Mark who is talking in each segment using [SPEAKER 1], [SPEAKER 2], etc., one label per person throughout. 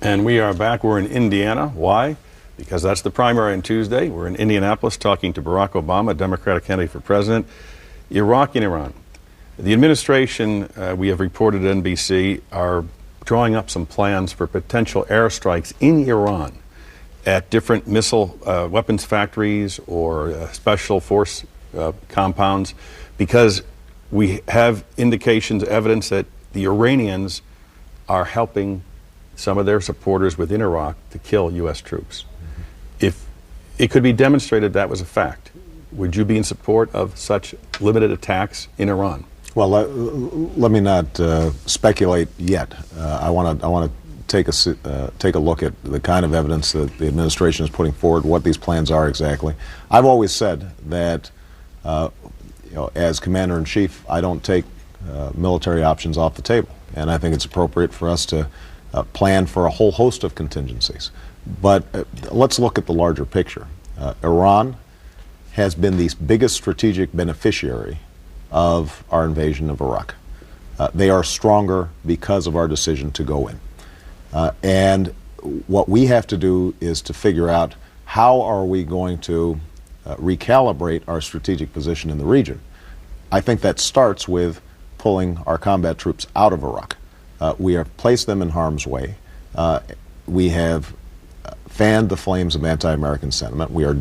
[SPEAKER 1] And we are back. We're in Indiana. Why? Because that's the primary on Tuesday. We're in Indianapolis talking to Barack Obama, Democratic candidate for president. Iraq and Iran. The administration, we have reported at NBC, are drawing up some plans for potential airstrikes in Iran at different missile weapons factories or special force compounds, because we have indications, evidence that the Iranians are helping some of their supporters within Iraq to kill U.S. troops. If it could be demonstrated that was a fact, would you be in support of such limited attacks in Iran?
[SPEAKER 2] Well, let me not speculate yet. I want to take a look at the kind of evidence that the administration is putting forward, what these plans are exactly. I've always said that, as Commander-in-Chief, I don't take military options off the table, and I think it's appropriate for us to plan for a whole host of contingencies. But let's look at the larger picture. Iran has been the biggest strategic beneficiary of our invasion of Iraq. They are stronger because of our decision to go in. And what we have to do is to figure out how are we going to recalibrate our strategic position in the region. I think that starts with pulling our combat troops out of Iraq. We have placed them in harm's way. We have fanned the flames of anti-American sentiment. We are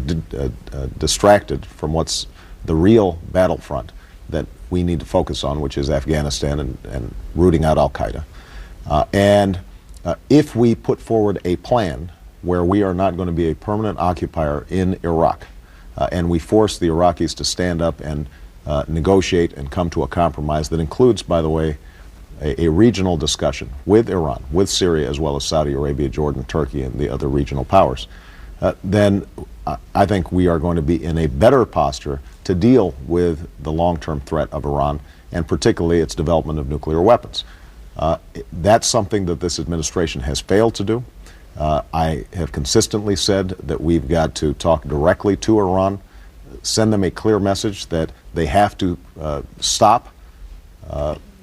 [SPEAKER 2] distracted from what's the real battlefront that we need to focus on, which is Afghanistan and rooting out al-Qaeda. If we put forward a plan where we are not going to be a permanent occupier in Iraq, and we force the Iraqis to stand up and negotiate and come to a compromise that includes, by the way, a regional discussion with Iran, with Syria, as well as Saudi Arabia, Jordan, Turkey, and the other regional powers, then I think we are going to be in a better posture to deal with the long-term threat of Iran, and particularly its development of nuclear weapons. That's something that this administration has failed to do. I have consistently said that we've got to talk directly to Iran, send them a clear message that they have to stop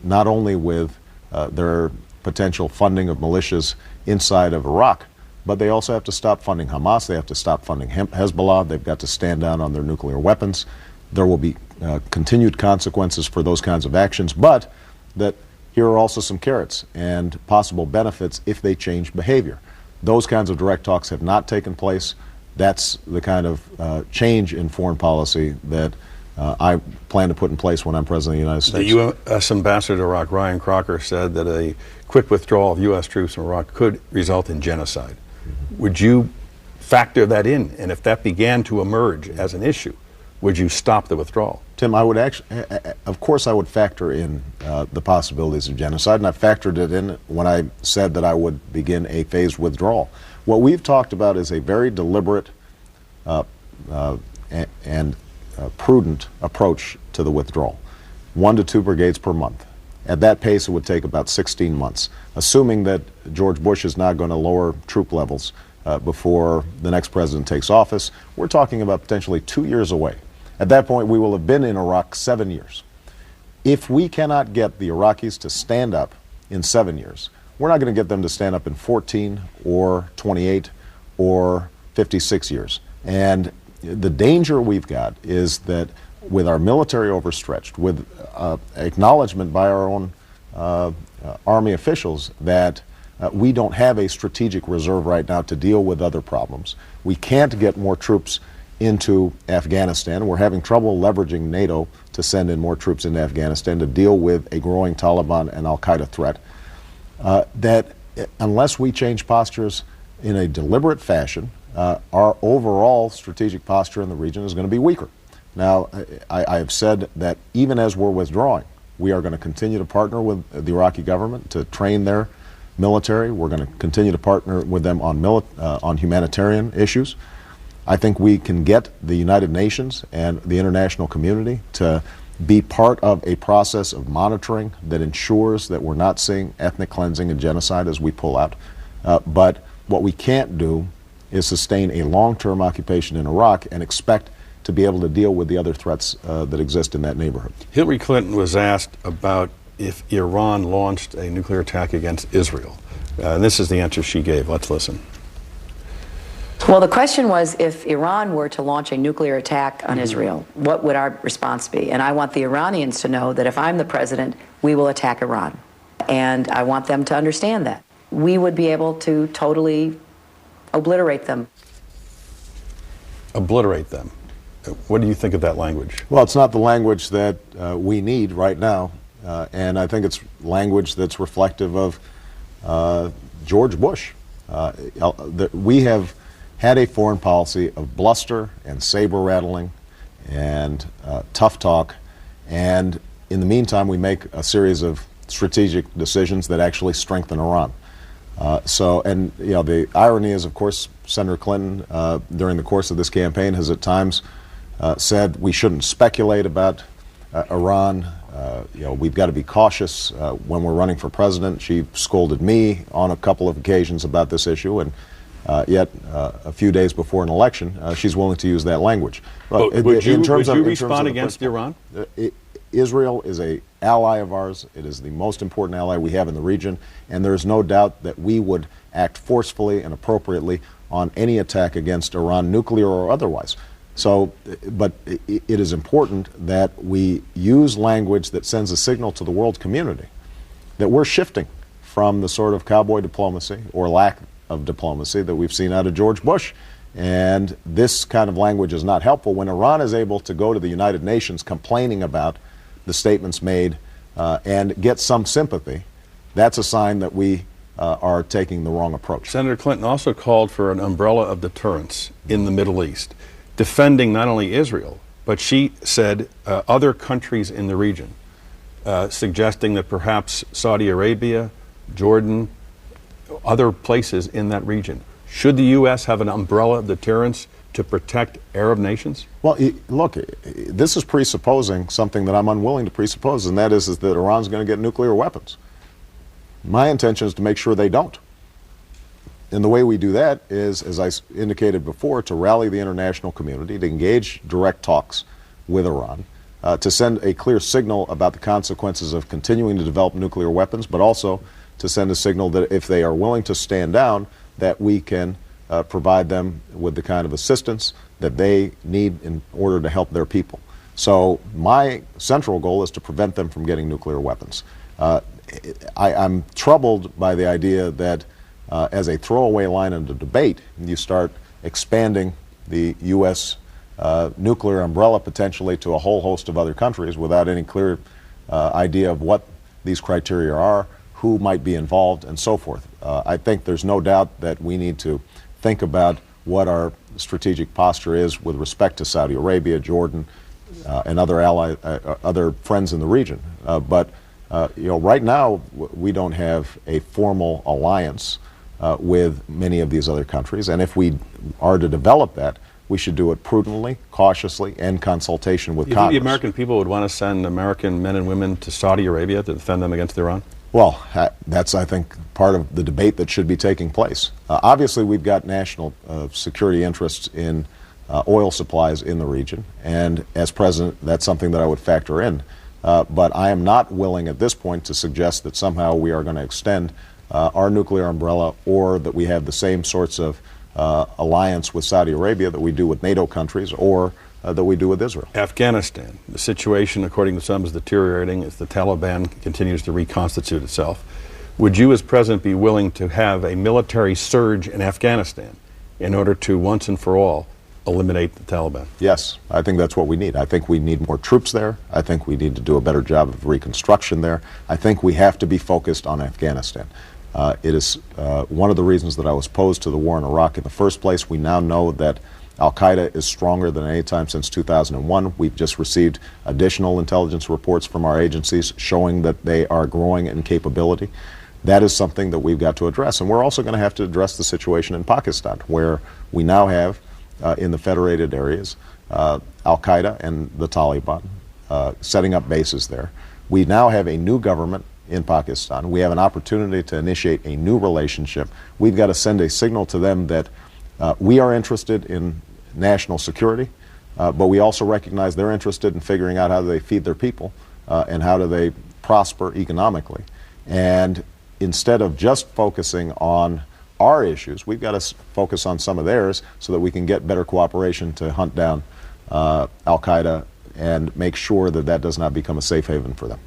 [SPEAKER 2] not only with their potential funding of militias inside of Iraq, but they also have to stop funding Hamas, they have to stop funding Hezbollah, they've got to stand down on their nuclear weapons. There will be continued consequences for those kinds of actions, but that here are also some carrots and possible benefits if they change behavior. Those kinds of direct talks have not taken place. That's the kind of change in foreign policy that I plan to put in place when I'm President of the United States.
[SPEAKER 1] The U.S. Ambassador to Iraq, Ryan Crocker, said that a quick withdrawal of U.S. troops from Iraq could result in genocide. Mm-hmm. Would you factor that in? And if that began to emerge as an issue, would you stop the withdrawal?
[SPEAKER 2] Tim, I would actually, of course I would factor in the possibilities of genocide, and I factored it in when I said that I would begin a phased withdrawal. What we've talked about is a very deliberate and prudent approach to the withdrawal. 1 to 2 brigades per month. At that pace, it would take about 16 months, assuming that George Bush is not going to lower troop levels before the next president takes office. We're talking about potentially 2 years away. At that point, we will have been in Iraq 7 years. If we cannot get the Iraqis to stand up in 7 years, we're not going to get them to stand up in 14 or 28 or 56 years. And the danger we've got is that with our military overstretched, with acknowledgement by our own Army officials that we don't have a strategic reserve right now to deal with other problems. We can't get more troops into Afghanistan. We're having trouble leveraging NATO to send in more troops into Afghanistan to deal with a growing Taliban and al-Qaeda threat. That unless we change postures in a deliberate fashion, our overall strategic posture in the region is going to be weaker. Now, I have said that even as we're withdrawing, we are going to continue to partner with the Iraqi government to train their military. We're going to continue to partner with them on humanitarian issues. I think we can get the United Nations and the international community to be part of a process of monitoring that ensures that we're not seeing ethnic cleansing and genocide as we pull out. But what we can't do is sustain a long-term occupation in Iraq and expect to be able to deal with the other threats that exist in that neighborhood.
[SPEAKER 1] Hillary Clinton was asked about if Iran launched a nuclear attack against Israel. And this is the answer she gave. Let's listen.
[SPEAKER 3] Well, the question was, if Iran were to launch a nuclear attack on Israel, what would our response be? And I want the Iranians to know that if I'm the president, we will attack Iran. And I want them to understand that. We would be able to totally obliterate them.
[SPEAKER 1] Obliterate them. What do you think of that language?
[SPEAKER 2] Well, it's not the language that we need right now. And I think it's language that's reflective of George Bush. We have had a foreign policy of bluster and saber rattling and tough talk, and in the meantime we make a series of strategic decisions that actually strengthen Iran. And you know, the irony is, of course, Senator Clinton during the course of this campaign has at times said we shouldn't speculate about Iran. You know, we've got to be cautious when we're running for president. She scolded me on a couple of occasions about this issue, and yet a few days before an election, she's willing to use that language.
[SPEAKER 1] Would you respond against Iran?
[SPEAKER 2] Israel is an ally of ours. It is the most important ally we have in the region, and there is no doubt that we would act forcefully and appropriately on any attack against Iran, nuclear or otherwise. So, but it is important that we use language that sends a signal to the world community that we're shifting from the sort of cowboy diplomacy or lack of diplomacy that we've seen out of George Bush. And this kind of language is not helpful. When Iran is able to go to the United Nations complaining about the statements made and get some sympathy, that's a sign that we are taking the wrong approach.
[SPEAKER 1] Senator Clinton also called for an umbrella of deterrence in the Middle East, defending not only Israel, but she said other countries in the region, suggesting that perhaps Saudi Arabia, Jordan, other places in that region. Should the U.S. have an umbrella of deterrence to protect Arab nations?
[SPEAKER 2] Well, look, this is presupposing something that I'm unwilling to presuppose, and that is that Iran's going to get nuclear weapons. My intention is to make sure they don't. And the way we do that is, as I indicated before, to rally the international community, to engage direct talks with Iran, to send a clear signal about the consequences of continuing to develop nuclear weapons, but also to send a signal that if they are willing to stand down, that we can provide them with the kind of assistance that they need in order to help their people. So my central goal is to prevent them from getting nuclear weapons. I'm troubled by the idea that as a throwaway line in the debate, you start expanding the U.S. Nuclear umbrella potentially to a whole host of other countries without any clear idea of what these criteria are, who might be involved, and so forth. I think there's no doubt that we need to think about what our strategic posture is with respect to Saudi Arabia, Jordan, and other friends in the region. But right now we don't have a formal alliance with many of these other countries, and if we are to develop that, we should do it prudently, cautiously, and consultation with Congress.
[SPEAKER 1] You think the American people would want to send American men and women to Saudi Arabia to defend them against Iran?
[SPEAKER 2] Well, that's, I think, part of the debate that should be taking place. Obviously, we've got national security interests in oil supplies in the region, and as president, that's something that I would factor in. But I am not willing at this point to suggest that somehow we are going to extend our nuclear umbrella, or that we have the same sorts of alliance with Saudi Arabia that we do with NATO countries, or that we do with Israel.
[SPEAKER 1] Afghanistan, the situation, according to some, is deteriorating as the Taliban continues to reconstitute itself. Would you, as president, be willing to have a military surge in Afghanistan in order to, once and for all, eliminate the Taliban?
[SPEAKER 2] Yes, I think that's what we need. I think we need more troops there. I think we need to do a better job of reconstruction there. I think we have to be focused on Afghanistan. It is one of the reasons that I was opposed to the war in Iraq in the first place. We now know that Al-Qaeda is stronger than any time since 2001. We've just received additional intelligence reports from our agencies showing that they are growing in capability. That is something that we've got to address. And we're also going to have to address the situation in Pakistan, where we now have, in the federated areas, Al-Qaeda and the Taliban setting up bases there. We now have a new government in Pakistan. We have an opportunity to initiate a new relationship. We've got to send a signal to them that we are interested in national security, but we also recognize they're interested in figuring out how do they feed their people and how do they prosper economically. And instead of just focusing on our issues, we've got to focus on some of theirs so that we can get better cooperation to hunt down Al-Qaeda and make sure that that does not become a safe haven for them.